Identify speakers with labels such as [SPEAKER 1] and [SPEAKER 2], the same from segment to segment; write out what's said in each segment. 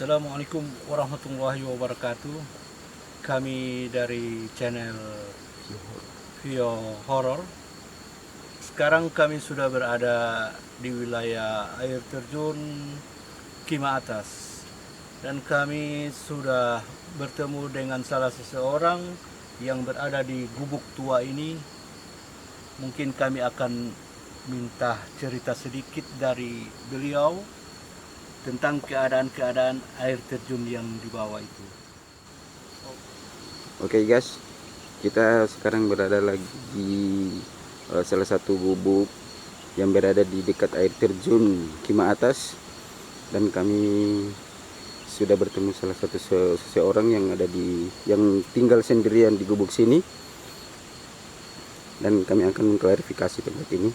[SPEAKER 1] Assalamualaikum warahmatullahi wabarakatuh. Kami dari channel Vio Horror. Sekarang kami sudah berada di wilayah air terjun Kima Atas. Dan kami sudah bertemu dengan salah seseorang yang berada di gubuk tua ini. Mungkin kami akan minta cerita sedikit dari beliau tentang keadaan-keadaan air terjun yang di bawah itu.
[SPEAKER 2] Oke guys, kita sekarang berada lagi di salah satu gubuk yang berada di dekat air terjun Kima Atas, dan kami sudah bertemu salah satu seseorang yang yang tinggal sendirian di gubuk sini, dan kami akan mengklarifikasi tempat ini.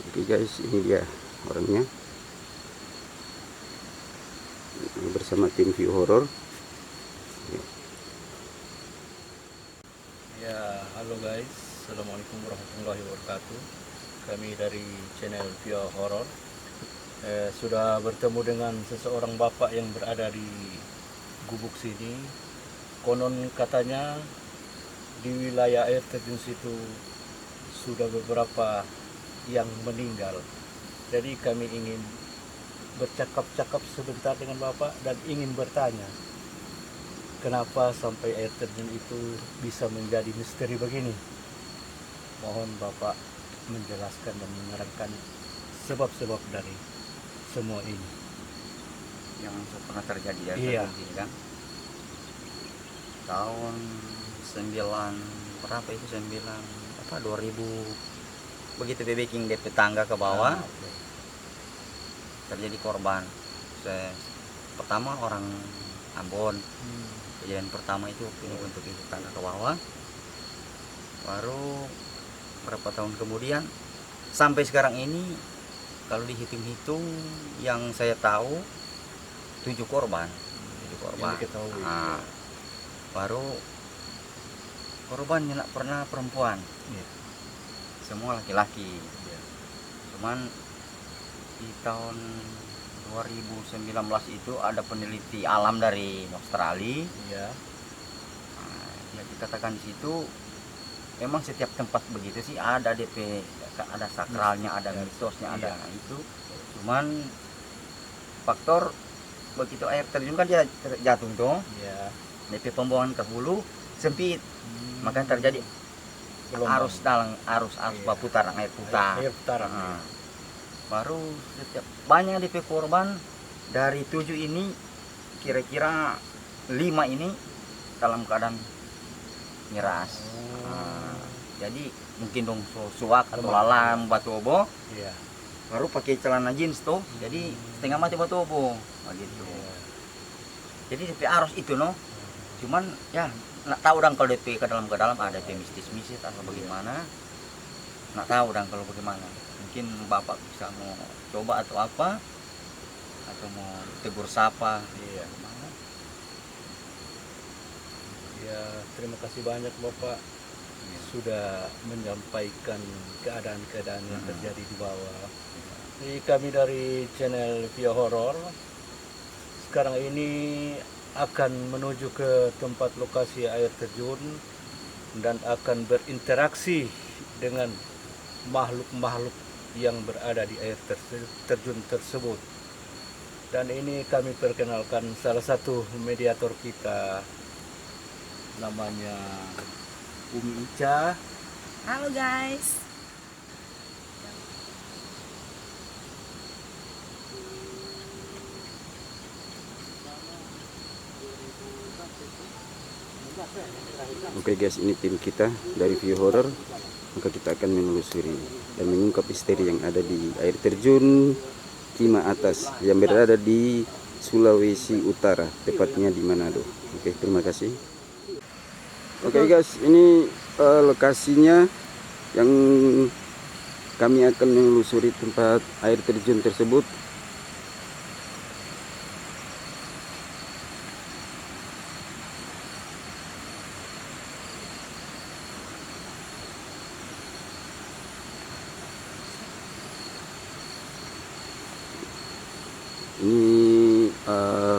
[SPEAKER 2] Oke guys, ini dia orangnya bersama tim View Horror.
[SPEAKER 1] Ya, halo guys. Assalamualaikum warahmatullahi wabarakatuh. Kami dari channel Vio Horror sudah bertemu dengan seseorang bapak yang berada di gubuk sini. Konon katanya di wilayah air terjun situ sudah beberapa yang meninggal. Jadi kami ingin bercakap-cakap sebentar dengan bapak dan ingin bertanya, kenapa sampai air terjun itu bisa menjadi misteri begini? Mohon Bapak menjelaskan dan menerangkan sebab-sebab dari semua ini.
[SPEAKER 3] Yang pernah terjadi ya,
[SPEAKER 1] Iya.
[SPEAKER 3] terjadi kan tahun 9 berapa itu 2000 begitu bebeking DP tangga ke bawah. Terjadi korban. Pertama orang Ambon. Kejadian pertama itu ini untuk itu tangga ke bawah. Baru berapa tahun kemudian sampai sekarang ini kalau dihitung-hitung yang saya tahu 7 korban. 7 korban.
[SPEAKER 1] Yang diketahui.
[SPEAKER 3] Nah, baru korban yang pernah perempuan.
[SPEAKER 1] Iya.
[SPEAKER 3] Semua laki-laki.
[SPEAKER 1] Iya.
[SPEAKER 3] Cuman di tahun 2019 itu ada peneliti alam dari Australia.
[SPEAKER 1] Iya.
[SPEAKER 3] Nah, dia dikatakan di situ memang setiap tempat begitu sih ada DP, ada sakralnya, ada mitosnya, ada
[SPEAKER 1] Iya.
[SPEAKER 3] itu. Cuman faktor begitu air terjun kan dia jatuh tuh,
[SPEAKER 1] Iya.
[SPEAKER 3] DP pembuangan ke hulu sempit, makanya terjadi
[SPEAKER 1] Gelombang.
[SPEAKER 3] arus dalam arus
[SPEAKER 1] Iya.
[SPEAKER 3] putaran air putar.
[SPEAKER 1] Air putaran.
[SPEAKER 3] Nah, baru setiap banyak DP korban dari 7 ini kira-kira 5 ini dalam keadaan miras. Nah, jadi mungkin dong suak atau lalam batu obo,
[SPEAKER 1] Iya.
[SPEAKER 3] baru pakai celana jeans tuh, jadi setengah mati batu obo begitu.
[SPEAKER 1] Iya.
[SPEAKER 3] Jadi DP arus itu no, cuman ya nggak tahu dong kalau DP ke dalam ada DP mistis atau bagaimana, nggak tahu dong kalau bagaimana. Mungkin bapak bisa mau coba atau apa, atau mau tegur sapa.
[SPEAKER 1] Iya. Ya, terima kasih banyak Bapak sudah menyampaikan keadaan-keadaan yang terjadi di bawah. Jadi kami dari channel Vio Horror sekarang ini akan menuju ke tempat lokasi air terjun dan akan berinteraksi dengan makhluk-makhluk yang berada di air terjun tersebut. Dan ini kami perkenalkan salah satu mediator kita, namanya Umi Ica.
[SPEAKER 4] Halo guys.
[SPEAKER 2] Oke guys, ini tim kita dari View Horror. Maka kita akan menelusuri dan mengungkap misteri yang ada di air terjun Kima Atas yang berada di Sulawesi Utara, tepatnya di Manado. Oke, terima kasih. Oke guys, ini lokasinya yang kami akan menelusuri tempat air terjun tersebut. Ini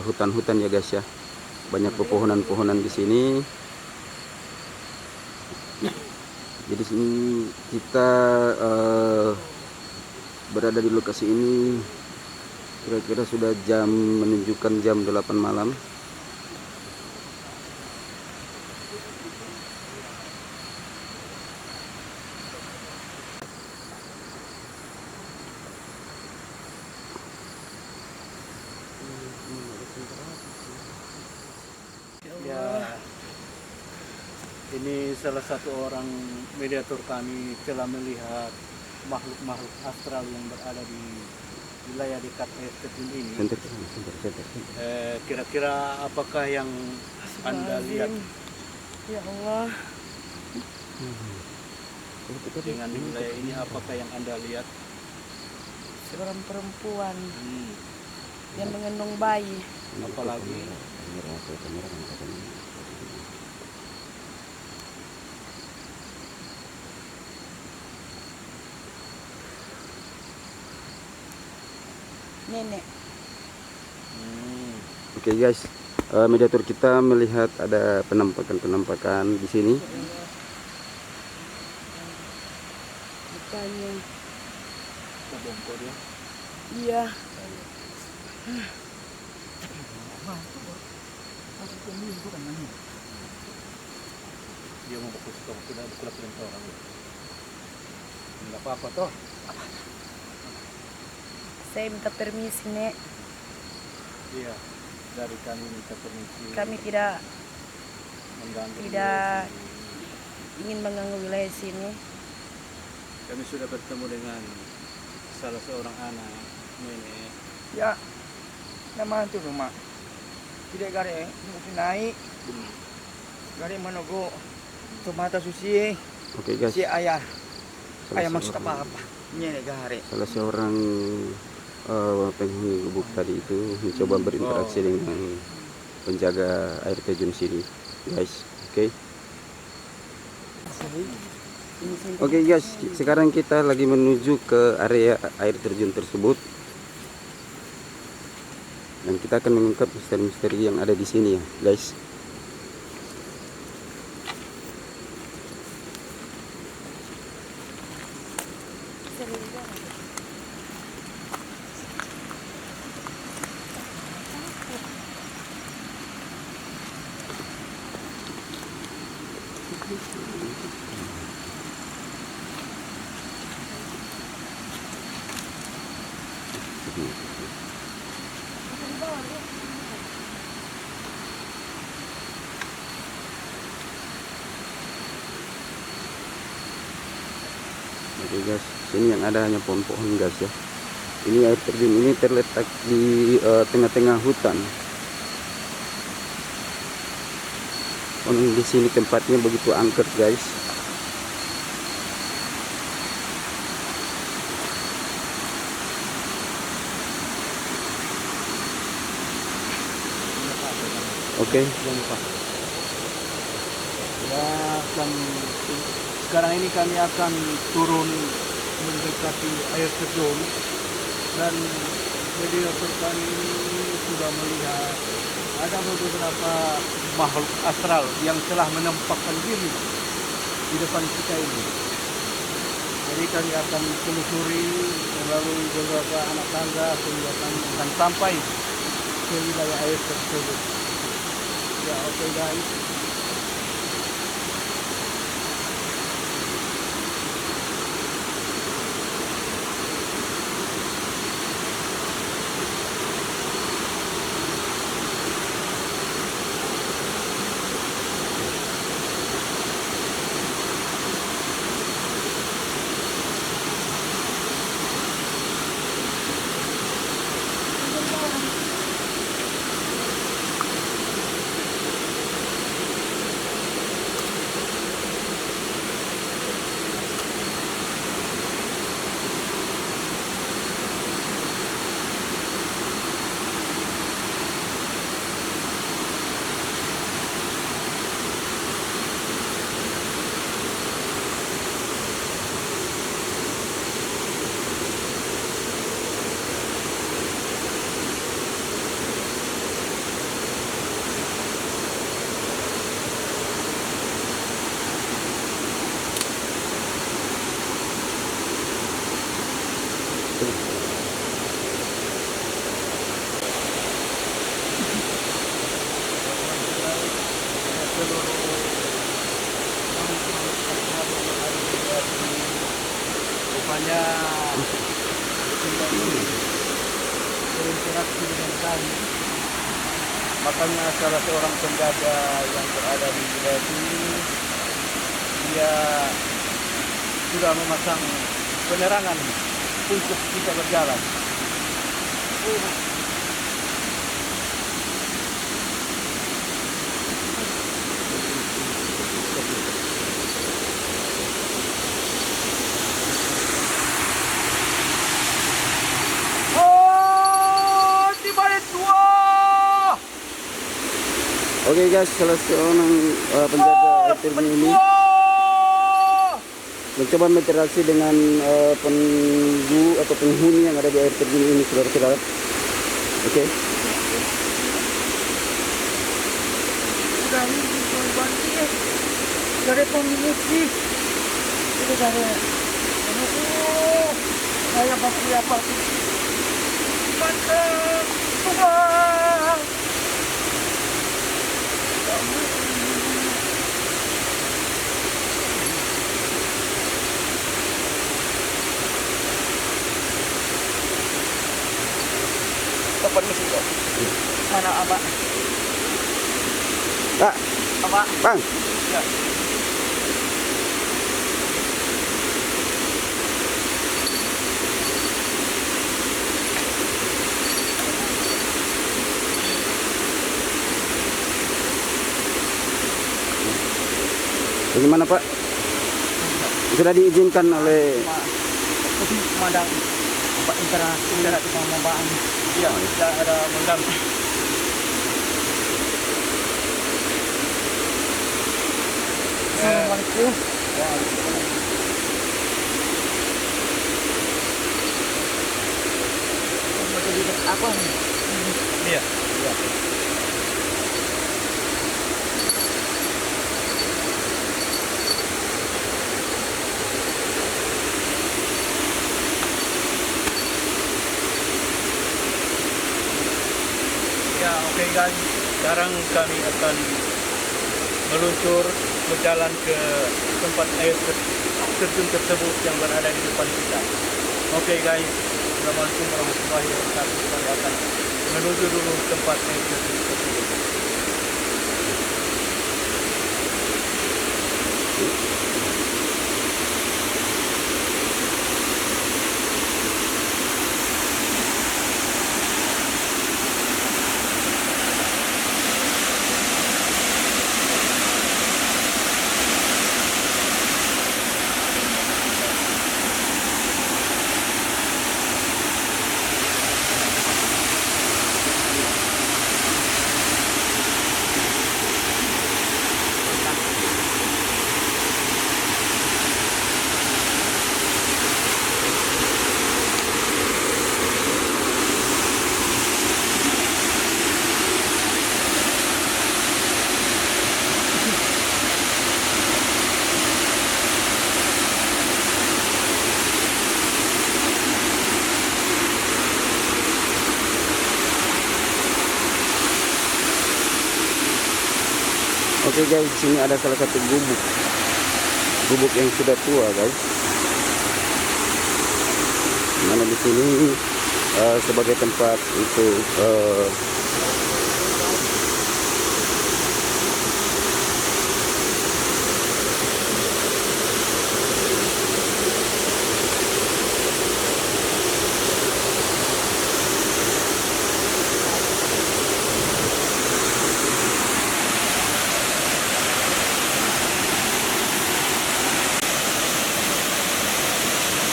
[SPEAKER 2] hutan-hutan ya guys ya. Banyak pepohonan-pohonan di sini. Jadi sini kita berada di lokasi ini kira-kira sudah menunjukkan jam 8 malam.
[SPEAKER 1] Ya, ini salah satu orang mediator kami telah melihat makhluk-makhluk astral yang berada di wilayah dekat air terjun ini. Kira-kira apakah yang Anda lihat
[SPEAKER 4] Ya Allah.
[SPEAKER 1] dengan di wilayah ini? Apakah yang Anda lihat?
[SPEAKER 4] Seorang perempuan yang mengandung bayi.
[SPEAKER 1] Apalagi
[SPEAKER 4] Nenek.
[SPEAKER 2] Oke guys, mediator kita melihat ada penampakan di sini.
[SPEAKER 4] Mukanya.
[SPEAKER 1] terbongkar ya.
[SPEAKER 4] Iya.
[SPEAKER 1] Dia mau fokus ke sudah bukulah orang. Enggak apa-apa toh.
[SPEAKER 4] Saya minta permisi, Nek.
[SPEAKER 1] Iya, dari kami minta permisi.
[SPEAKER 4] Kami tidak
[SPEAKER 1] mengganggu
[SPEAKER 4] tidak-
[SPEAKER 1] wilayah sini.
[SPEAKER 4] ingin mengganggu wilayah sini.
[SPEAKER 1] Kami sudah bertemu dengan salah seorang anak nenek.
[SPEAKER 3] Ya, nama itu rumah. Tidak gare, mungkin naik. Gare manogo. Tomata susi,
[SPEAKER 2] Oke guys,
[SPEAKER 3] si ayah.
[SPEAKER 2] salah
[SPEAKER 3] Ayah maksud
[SPEAKER 2] seorang-
[SPEAKER 3] apa? Nyene gare.
[SPEAKER 2] salah seorang penghuni gubuk tadi itu mencoba berinteraksi dengan penjaga air terjun sini guys. Oke guys, sekarang kita lagi menuju ke area air terjun tersebut dan kita akan mengungkap misteri-misteri yang ada di sini ya guys. Oke guys, sini yang ada hanya pohon-pohon guys ya. Ini air terjun ini terletak di tengah-tengah hutan. Di sini tempatnya begitu angker guys. Oke.
[SPEAKER 1] Ya, sekarang ini kami akan turun mendekati air terjun dan mediator kami ini sudah melihat ada beberapa makhluk astral yang telah menempatkan diri di depan kita ini. Jadi kami akan telusuri melalui beberapa anak tangga sehingga kami akan sampai ke wilayah air tersebut. Ya, oke guys. hanya berinteraksi dengan kami. Makanya salah seorang penjaga yang berada di wilayah sini, dia sudah memasang penerangan untuk kita berjalan. Oh, di balik dua.
[SPEAKER 2] Oke guys, salah seorang penjaga air terjun ini mencoba berinteraksi dengan penghuni yang ada di air terjun ini, saudara-saudara. Oke.
[SPEAKER 4] Udah ini banjir. Gak ada pengungsi. Itu gak ada. Saya pasti apa? Mantap. Tuhan.
[SPEAKER 3] Permisi kok. Mana abah?
[SPEAKER 2] Pak,
[SPEAKER 3] Abah.
[SPEAKER 2] Bang.
[SPEAKER 3] Ya.
[SPEAKER 2] Bagaimana Pak? Sudah diizinkan oleh
[SPEAKER 3] Memandang interaksi pengembangan.
[SPEAKER 1] Ya, tidak ada mengganggu.
[SPEAKER 4] Assalamualaikum.
[SPEAKER 3] Apa?
[SPEAKER 1] Iya. Ya, oke guys. Sekarang kami akan meluncur berjalan ke tempat air terjun tersebut yang berada di depan kita. Oke guys. Assalamualaikum warahmatullahi wabarakatuh. Kami akan menuju dulu tempat air terjun tersebut.
[SPEAKER 2] Oke guys, sini ada salah satu gubuk yang sudah tua guys. Mana di sini sebagai tempat untuk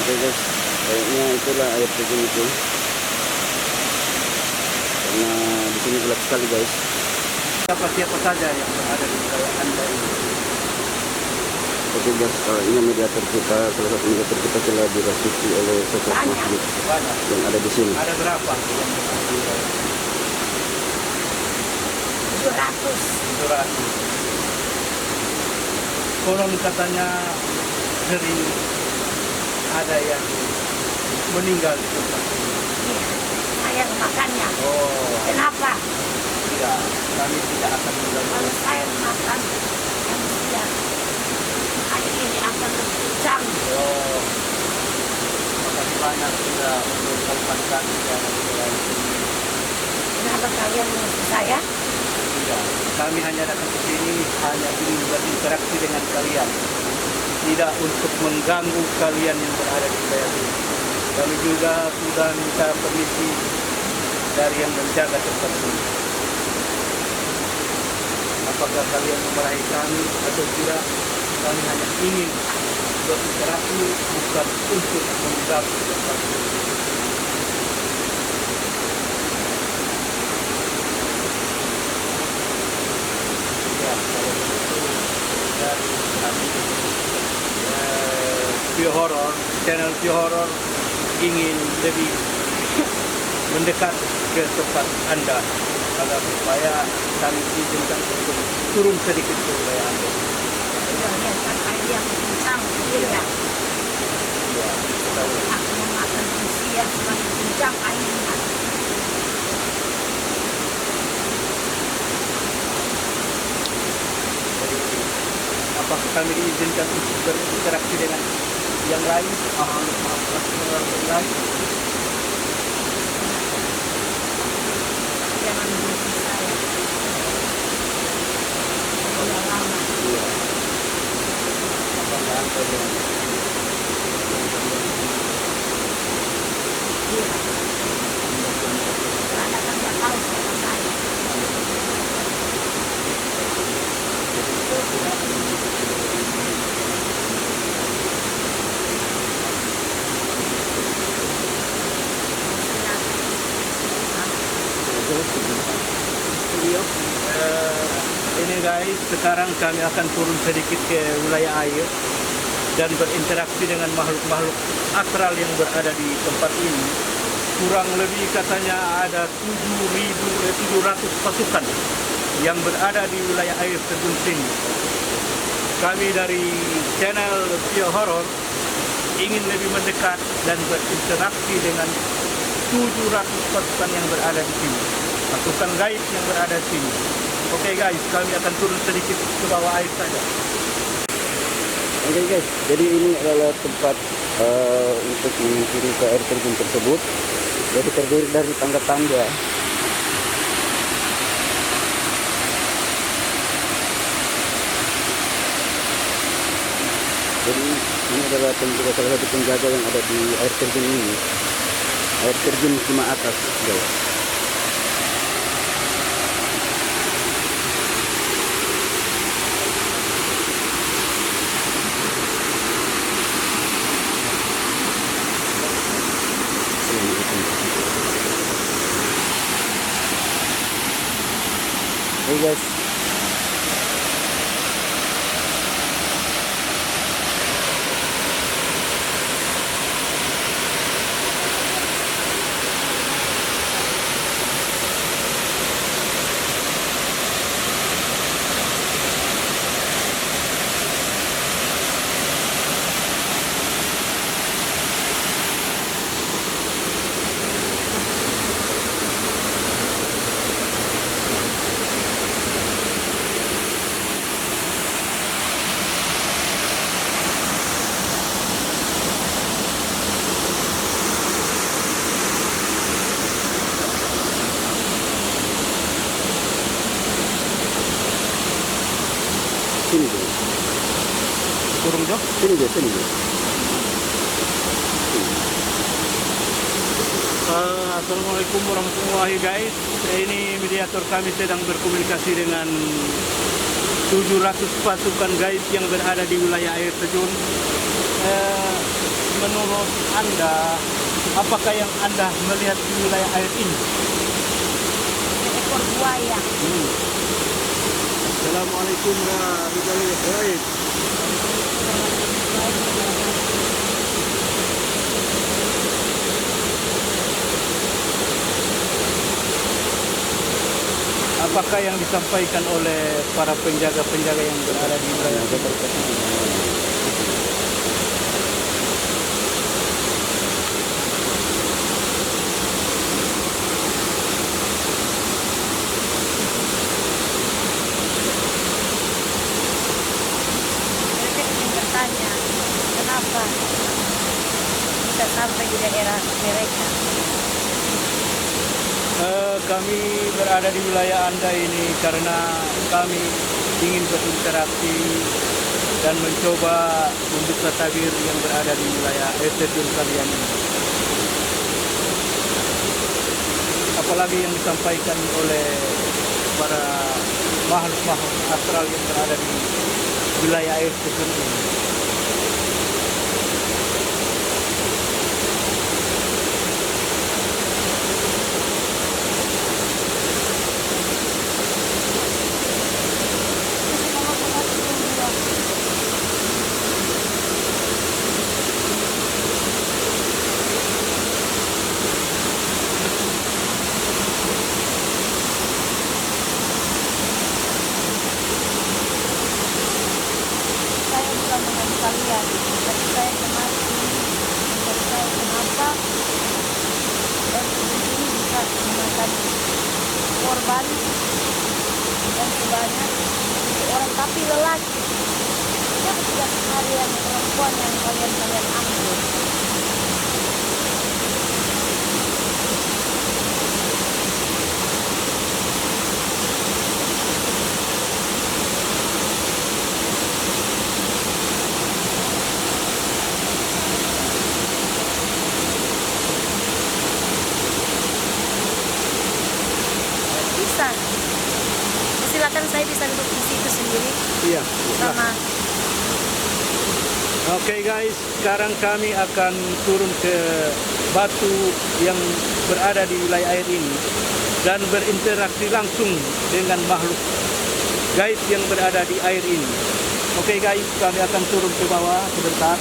[SPEAKER 2] oke guys, kayaknya itulah air terjun itu. Karena di sini gelap sekali guys.
[SPEAKER 1] Siapa saja yang berada di wilayah Anda ini.
[SPEAKER 2] Oke guys, ini mediator kita, salah satu mediator kita telah dirasuki oleh sosok makhluk
[SPEAKER 1] Banyak.
[SPEAKER 2] yang ada di sini.
[SPEAKER 1] Ada berapa? 200. Konon katanya sering ada yang meninggal di tempat ini.
[SPEAKER 4] Saya makannya.
[SPEAKER 1] Oh,
[SPEAKER 4] Kenapa?
[SPEAKER 1] tidak. Kami tidak akan mengganggu.
[SPEAKER 4] Kalau saya makan manusia, hari ini akan berbincang.
[SPEAKER 1] Oh, ada untuk teman kami yang ada di wilayah sini.
[SPEAKER 4] Kenapa kalian mengusir saya?
[SPEAKER 1] Tidak, kami hanya datang ke sini hanya ingin berinteraksi dengan kalian, tidak untuk mengganggu kalian yang berada di wilayah ini. Kami juga sudah minta permisi dari yang menjaga tempat ini. Apakah kalian memarahi kami atau tidak? Kami hanya ingin berinteraksi, bukan untuk mengganggu tempat ini. Ya, kalau begitu dari kami View Horror, channel View Horror ingin lebih mendekat ke tempat Anda agar supaya kami izinkan untuk turun sedikit ke wilayah Anda.
[SPEAKER 4] Sudah lihat kan air yang kencang, iya.
[SPEAKER 1] Ya, tahu.
[SPEAKER 4] Aku memakan usia semakin kencang airnya.
[SPEAKER 1] Jadi, apakah kami diizinkan untuk berinteraksi dengan yang lain? Yang lain?
[SPEAKER 4] Jangan mengusir saya. Sudah lama.
[SPEAKER 1] Iya. Apakah Anda dengan
[SPEAKER 4] Iya. Karena kan nggak tahu siapa saya.
[SPEAKER 1] Ini guys, sekarang kami akan turun sedikit ke wilayah air dan berinteraksi dengan makhluk-makhluk astral yang berada di tempat ini. Kurang lebih katanya ada 7.700 pasukan yang berada di wilayah air terjun sini. Kami dari channel View Horror ingin lebih mendekat dan berinteraksi dengan 700 pasukan yang berada di sini, pasukan gaib yang berada di sini. Oke guys, kami akan turun sedikit ke bawah air saja.
[SPEAKER 2] Oke guys, jadi ini adalah tempat untuk menyusuri ke air terjun tersebut. Jadi terdiri dari tangga-tangga. Jadi ini adalah salah satu penjaga yang ada di air terjun ini. Air terjun Kima Atas, guys. Hey guys, sini guys,
[SPEAKER 1] Turun dong.
[SPEAKER 2] sini guys.
[SPEAKER 1] Assalamualaikum warahmatullahi guys. Ini mediator kami sedang berkomunikasi dengan 700 pasukan gaib yang berada di wilayah air terjun. Menurut Anda, apakah yang Anda melihat di wilayah air ini?
[SPEAKER 4] Seekor buaya.
[SPEAKER 1] Assalamualaikum warahmatullahi wabarakatuh. Apakah yang disampaikan oleh para penjaga-penjaga yang berada di wilayah air terjun?
[SPEAKER 4] Mereka ingin bertanya, kenapa bisa sampai di daerah mereka?
[SPEAKER 1] Kami berada di wilayah Anda ini karena kami ingin berinteraksi dan mencoba membuka tabir yang berada di wilayah air terjun kalian ini. Apalagi yang disampaikan oleh para makhluk-makhluk astral yang berada di wilayah air terjun ini.
[SPEAKER 4] Saya bukan mengadu kalian, tapi saya kemarin dari saya kenapa dan ini bisa memakan korban yang sebanyak orang tapi lelaki. Kenapa tidak ada yang perempuan yang kalian ambil? Bisa. Silakan, saya bisa duduk di situ sendiri
[SPEAKER 1] Iya.
[SPEAKER 4] sama.
[SPEAKER 1] Oke guys, sekarang kami akan turun ke batu yang berada di wilayah air ini dan berinteraksi langsung dengan makhluk gaib yang berada di air ini. Oke guys, kami akan turun ke bawah sebentar.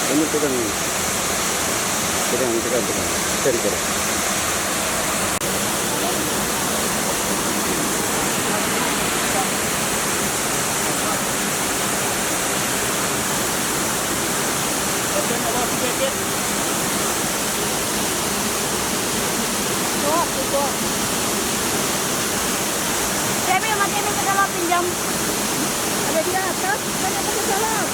[SPEAKER 2] Ini pegang ini. Pegang. Cari.
[SPEAKER 4] Tuh. Cemi sama Cemi ke dalam pinjam. Ada di atas, ada ke dalam.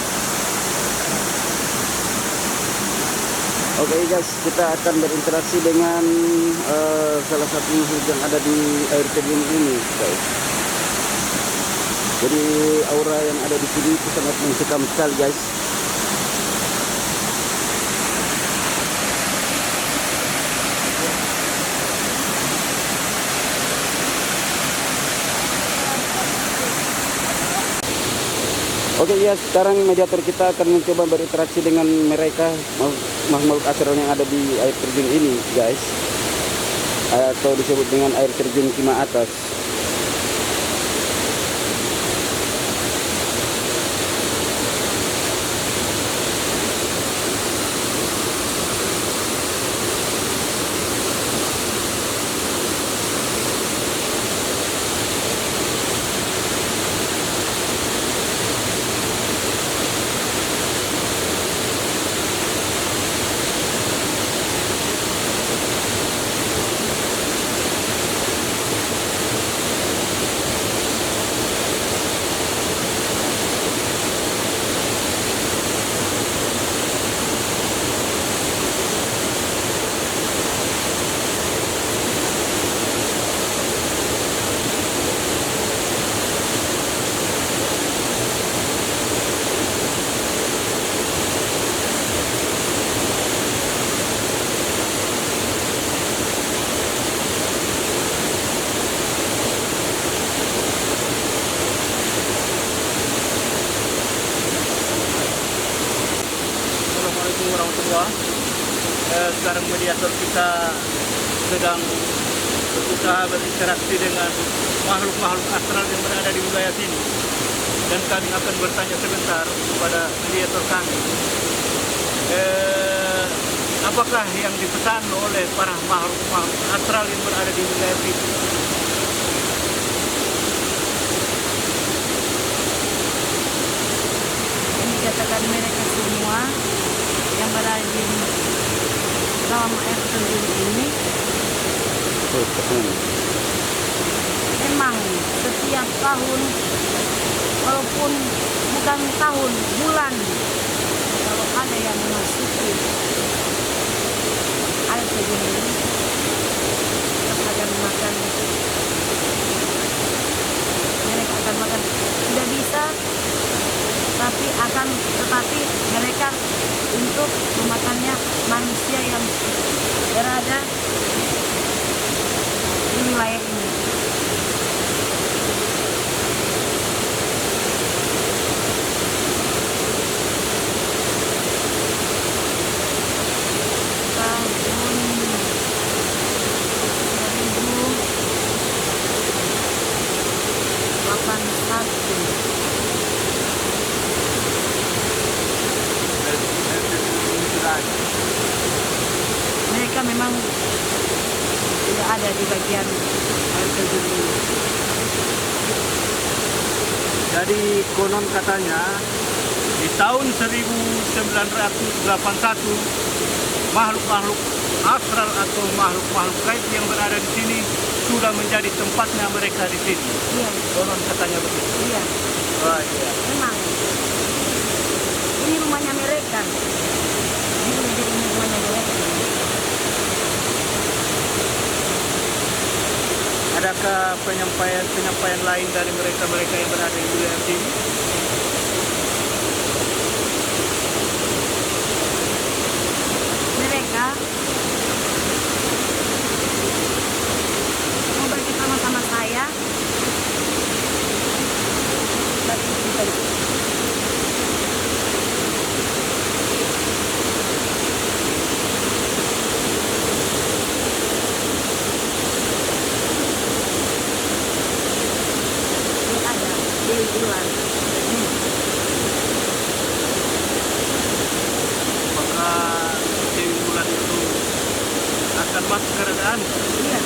[SPEAKER 2] Oke guys, kita akan berinteraksi dengan salah satu makhluk yang ada di air terjun ini, guys. Jadi aura yang ada di sini itu sangat mencekam sekali, guys. Oke ya, sekarang mediator kita akan mencoba berinteraksi dengan mereka makhluk astral yang ada di air terjun ini, guys, atau disebut dengan air terjun Kima Atas.
[SPEAKER 1] Sekarang mediator kita sedang berusaha berinteraksi dengan makhluk-makhluk astral yang berada di wilayah sini, dan kami akan bertanya sebentar kepada mediator kami, apakah yang dipesan oleh para makhluk-makhluk astral yang berada di wilayah sini.
[SPEAKER 4] Memang setiap tahun, walaupun bukan tahun, bulan, kalau ada yang memasuki air terjun ini, akan makan, mereka akan makan. Tidak bisa, tetapi mereka untuk memakannya manusia yang berada di wilayah ini. Tahun 2081. Mereka memang tidak ada di bagian air terjun ini.
[SPEAKER 1] Jadi konon katanya di tahun 1981 makhluk-makhluk astral atau makhluk-makhluk gaib yang berada di sini sudah menjadi tempatnya mereka di sini.
[SPEAKER 4] Iya,
[SPEAKER 1] Konon katanya begitu.
[SPEAKER 4] iya,
[SPEAKER 1] Oh, iya.
[SPEAKER 4] memang. Ini rumahnya mereka. Ini rumahnya mereka.
[SPEAKER 1] Adakah penyampaian lain dari mereka yang berada di wilayah sini?
[SPEAKER 4] Mereka mau bersama sama saya. Ini ada Dewi Bulan.
[SPEAKER 1] Maka Dewi Bulan itu akan masuk kerajaan.
[SPEAKER 4] Iya,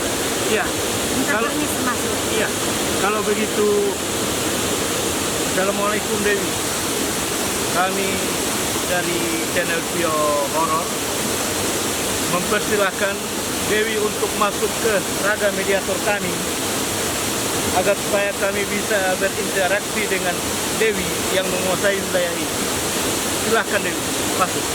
[SPEAKER 1] Iya.
[SPEAKER 4] minta
[SPEAKER 1] Kalau
[SPEAKER 4] permisi masuk.
[SPEAKER 1] iya, kalau begitu, Assalamualaikum Dewi. Kami dari channel Vio Horror mempersilahkan Dewi untuk masuk ke raga mediator kami agar supaya kami bisa berinteraksi dengan Dewi yang menguasai wilayah ini. Silahkan Dewi, masuk.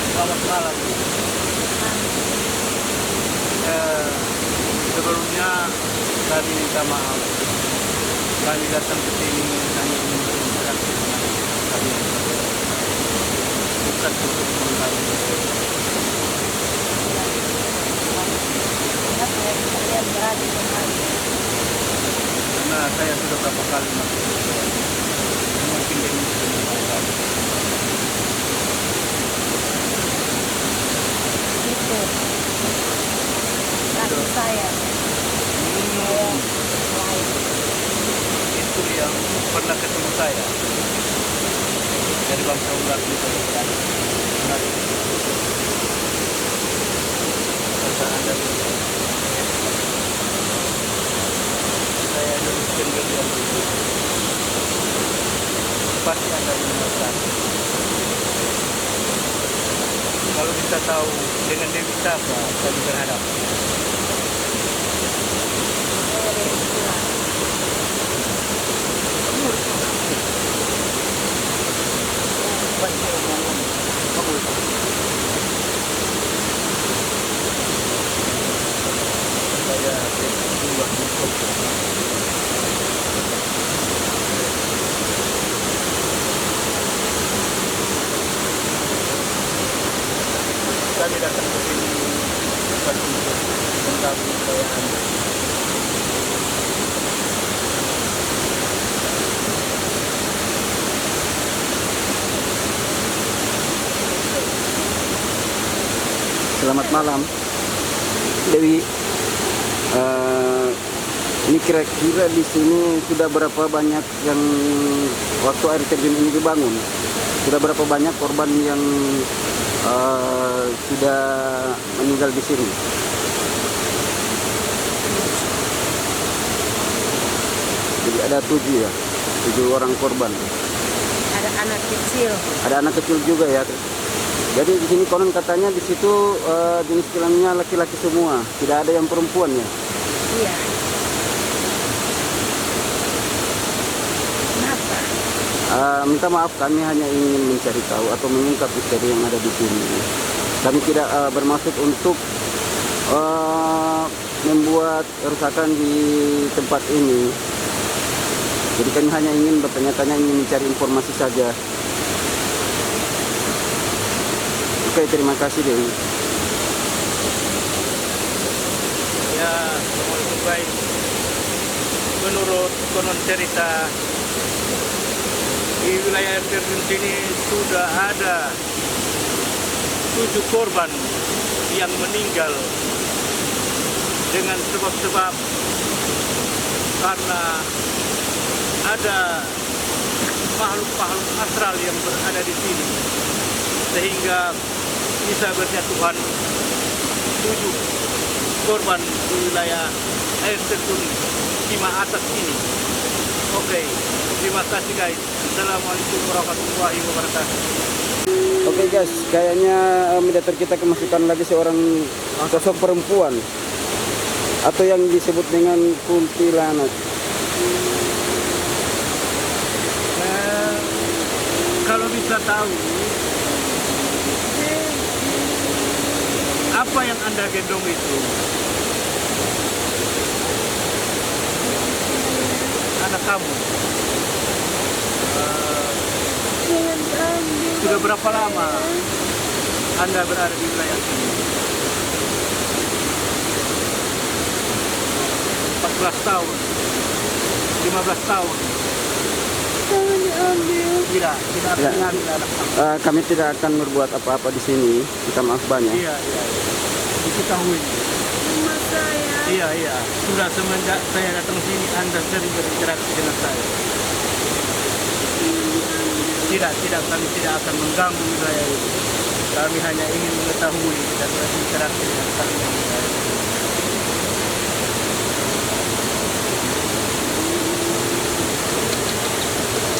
[SPEAKER 1] Selamat malam. Sebelumnya kami minta maaf. Kami datang ke sini hanya ingin berinteraksi dengan kalian. Bukan untuk mengganggu.
[SPEAKER 4] Kalian berada di tempat.
[SPEAKER 1] Karena saya sudah berapa kali masuk. Mungkin ini sudah mengganggu.
[SPEAKER 4] Itu kaki saya.
[SPEAKER 1] Itu yang pernah ketemu saya dari bangsa ular di Balikpapan. Ada saya dulu cenderung pasti ada yang mengatakan. Kalau kita tahu dengan Dewi siapa kami berhadap.
[SPEAKER 2] Selamat malam, Dewi. Ini kira-kira di sini sudah berapa banyak yang waktu air terjun ini dibangun? Sudah berapa banyak korban yang sudah meninggal di sini? Jadi ada 7 ya, 7 orang korban.
[SPEAKER 4] Ada anak kecil.
[SPEAKER 2] Ada anak kecil juga ya. Jadi di sini konon katanya di situ jenis kelaminnya laki-laki semua, tidak ada yang perempuan ya.
[SPEAKER 4] Iya. Kenapa?
[SPEAKER 2] Minta maaf, kami hanya ingin mencari tahu atau mengungkap misteri yang ada di sini. Kami tidak bermaksud untuk membuat kerusakan di tempat ini. Jadi kami hanya ingin bertanya-tanya, ingin mencari informasi saja. Oke, terima kasih Dewi.
[SPEAKER 1] Ya, assalamualaikum guys. Menurut konon cerita, di wilayah air terjun sini sudah ada 7 korban yang meninggal dengan sebab-sebab karena ada makhluk-makhluk astral yang berada di sini, sehingga bisa berjatuhan 7 korban di wilayah air terjun Cima Atas ini. Oke, terima kasih guys. Assalamualaikum warahmatullahi wabarakatuh.
[SPEAKER 2] Oke guys, kayaknya mediator kita kemasukan lagi seorang sosok perempuan atau yang disebut dengan kuntilanak.
[SPEAKER 1] Kalau bisa tahu apa yang Anda gendong itu? Anak kamu. Sudah berapa lama Anda berada di wilayah ini? 14 tahun, 15 tahun. Tidak mengambil anak kamu.
[SPEAKER 2] Kami tidak akan berbuat apa-apa di sini. Kita maaf banyak.
[SPEAKER 1] Iya. Diketahui. Iya. Sudah semenjak saya datang sini, Anda sering berinteraksi dengan saya. Tidak, kami tidak akan mengganggu wilayah ini. Kami hanya ingin mengetahui dan berinteraksi dengan kalian.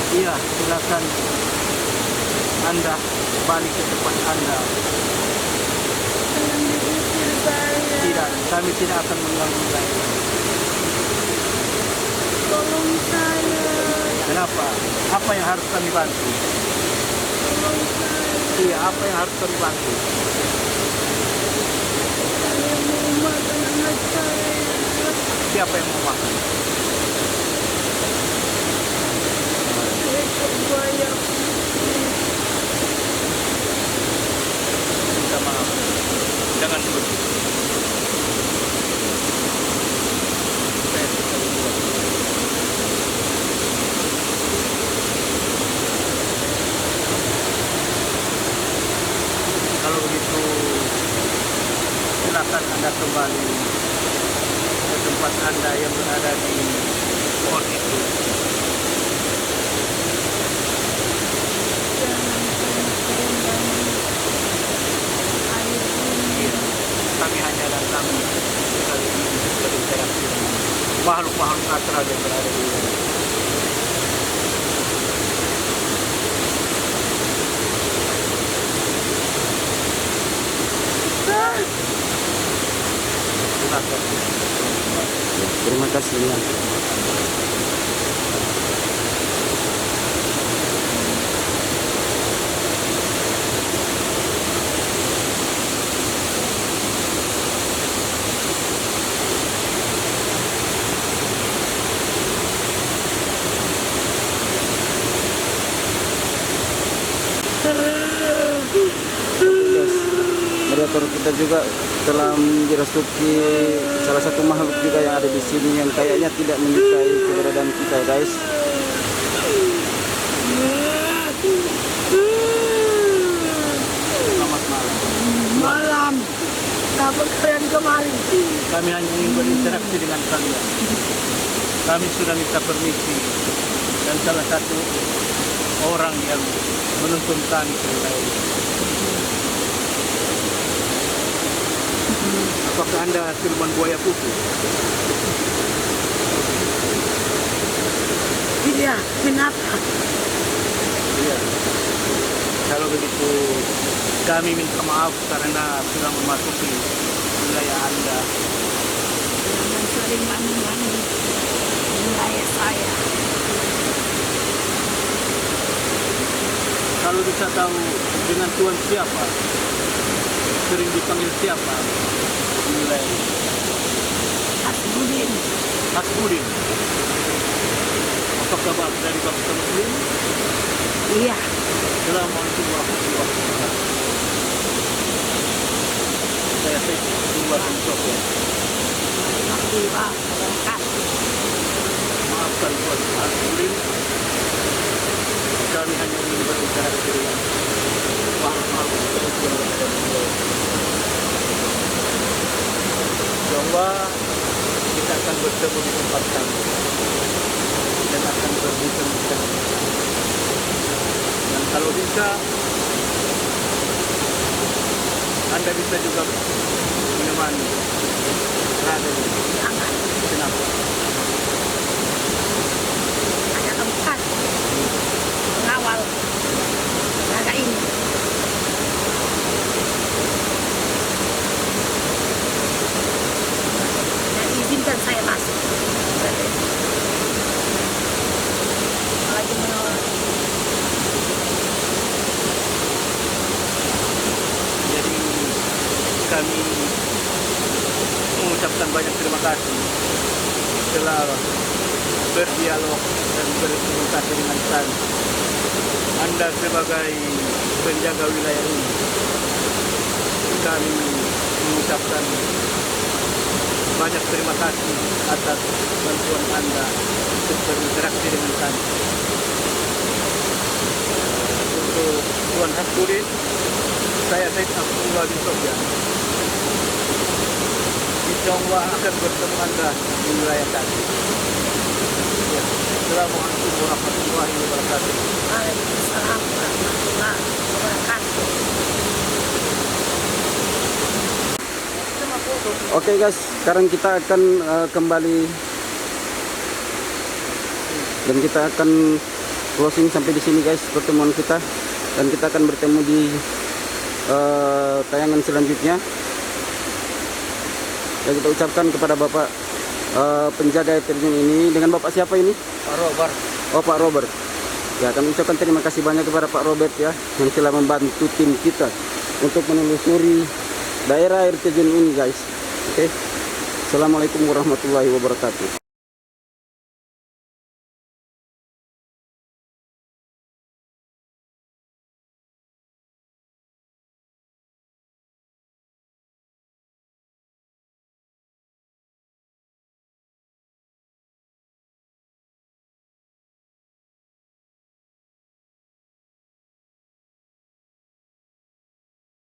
[SPEAKER 1] Iya, silakan Anda balik ke tempat Anda. Tidak, kami tidak akan mengganggu wilayah.
[SPEAKER 4] Tolong saya.
[SPEAKER 1] Kenapa? Apa yang harus kami bantu?
[SPEAKER 4] Tolong saya.
[SPEAKER 1] Iya, apa yang harus kami bantu?
[SPEAKER 4] Saya mau makan anak saya.
[SPEAKER 1] Siapa yang mau makan?
[SPEAKER 4] Ekor buaya.
[SPEAKER 1] Minta maaf. Jangan begitu. Saya sudah berbuat. Kalau begitu, silakan Anda kembali ke tempat Anda yang berada di pohon itu. Iya, kami hanya datang sekali ini untuk berinteraksi dengan makhluk-makhluk astral yang berada di sini. Silakan.
[SPEAKER 2] Terima kasih. Mediator kita juga telah dirasuki salah satu makhluk juga yang ada di sini yang kayaknya tidak menyukai keberadaan kita, guys.
[SPEAKER 1] Selamat malam.
[SPEAKER 4] Malam. apa kalian kemarin?
[SPEAKER 1] Kami hanya ingin berinteraksi dengan kalian. Kami sudah minta permisi dan salah satu orang yang menuntun kami ke wilayah ini. Apakah Anda siluman buaya putih?
[SPEAKER 4] Iya, kenapa?
[SPEAKER 1] Iya. Kalau begitu kami minta maaf karena sudah memasuki wilayah Anda.
[SPEAKER 4] Jangan sering mandi-mandi wilayah saya.
[SPEAKER 1] Kalau bisa tahu dengan Tuhan siapa? Sering dipanggil siapa di wilayah ini?
[SPEAKER 4] Hasbudin.
[SPEAKER 1] Hasbudin. Apakah dari bangsa Muslim?
[SPEAKER 4] Iya.
[SPEAKER 1] Assalamualaikum warahmatullahi wabarakatuh. Saya Syekh Umar bin Sofyan.
[SPEAKER 4] Alhamdulillah, wabarakatuh.
[SPEAKER 1] Maafkan Tuan Hasbudin. Kami hanya ingin berinteraksi dengan Insya kita akan bertemu di tempat kami dan akan berbincang-bincang. Dan kalau bisa, Anda bisa juga menemani Raden.
[SPEAKER 4] Jangan.
[SPEAKER 1] Kenapa?
[SPEAKER 4] Ada tempat pengawal naga ini. Dan izinkan saya masuk. Apalagi menolak.
[SPEAKER 1] Jadi kami mengucapkan banyak terima kasih telah berdialog dan berkomunikasi dengan kami. Anda sebagai penjaga wilayah ini, kami mengucapkan banyak terima kasih atas bantuan Anda untuk berinteraksi dengan kami. Untuk Tuan Hasbudin, saya Syekh Abdullah bin Sofyan. Insya Allah akan bertemu Anda di wilayah kami. Ya. Assalamualaikum warahmatullahi wabarakatuh.
[SPEAKER 4] Waalaikumsalam warahmatullahi wabarakatuh.
[SPEAKER 2] Oke guys, sekarang kita akan kembali dan kita akan closing sampai di sini guys pertemuan kita, dan kita akan bertemu di tayangan selanjutnya. Dan kita ucapkan kepada Bapak penjaga air terjun ini, dengan Bapak siapa ini?
[SPEAKER 1] Pak Robert.
[SPEAKER 2] Oh, Pak Robert. Ya, kami ucapkan terima kasih banyak kepada Pak Robert ya, yang telah membantu tim kita untuk menelusuri daerah air terjun ini guys. Oke. Assalamualaikum warahmatullahi wabarakatuh.